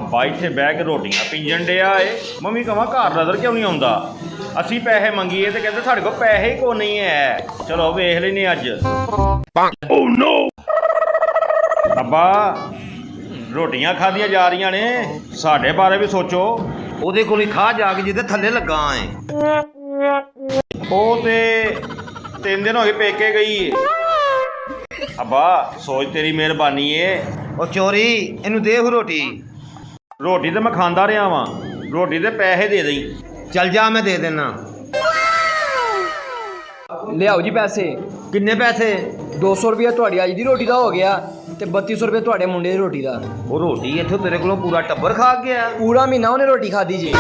ਅੱਬਾ ਇੱਥੇ ਬਹਿ ਕੇ ਰੋਟੀਆਂ ਪੀਂਜਣ ਡਿਆ ਏ। ਮੰਮੀ ਕਹਾਂ ਘਰ ਨਜ਼ਰ ਕਿਉਂ ਨਹੀਂ ਆਉਂਦਾ? ਅਸੀਂ ਪੈਸੇ ਮੰਗੀਏ ਤੇ ਕਹਿੰਦੇ ਸਾਡੇ ਕੋਲ ਪੈਸੇ ਹੀ ਕੋ ਨਹੀਂ ਹੈ। ਚਲੋ ਵੇਖ ਲੈਨੇ ਅੱਜ। ਓ ਨੋ ਅੱਬਾ ਰੋਟੀਆਂ ਖਾਧੀਆਂ ਜਾ ਰਹੀਆਂ ਨੇ, ਸਾਡੇ ਬਾਰੇ ਵੀ ਸੋਚੋ। ਉਹਦੇ ਕੋਲ ਹੀ ਖਾ ਜਾ ਕੇ ਜਿਹਦੇ ਥੱਲੇ ਲੱਗਾ ਏ। ਉਹ ਤੇ 3 ਦਿਨ ਹੋ ਗਏ ਪੇਕੇ ਗਈ ਏ। ਅੱਬਾ ਸੋਚ ਤੇਰੀ ਮਿਹਰਬਾਨੀ ਏ। ਉਹ ਚੋਰੀ ਇਹਨੂੰ ਦੇ ਰੋਟੀ। ਰੋਟੀ ਤੇ ਮੈਂ ਖਾਂਦਾ ਰਿਹਾ ਵਾਂ, ਰੋਟੀ ਦੇ ਪੈਸੇ ਦੇ ਦੇਈ। ਚੱਲ ਜਾ ਮੈਂ ਦੇ ਦੇਣਾ। ਲਿਆਓ ਜੀ ਪੈਸੇ। ਕਿੰਨੇ ਪੈਸੇ? 200 ਰੁਪਏ ਤੁਹਾਡੀ ਅੱਜ ਦੀ ਰੋਟੀ ਦਾ ਹੋ ਗਿਆ ਤੇ 3200 ਰੁਪਏ ਤੁਹਾਡੇ ਮੁੰਡੇ ਦੀ ਰੋਟੀ ਦਾ। ਉਹ ਰੋਟੀ ਇੱਥੋਂ ਤੇਰੇ ਕੋਲੋਂ ਪੂਰਾ ਟੱਬਰ ਖਾ ਗਿਆ। ਪੂਰਾ ਮਹੀਨਾ ਉਹਨੇ ਰੋਟੀ ਖਾਧੀ ਜੀ।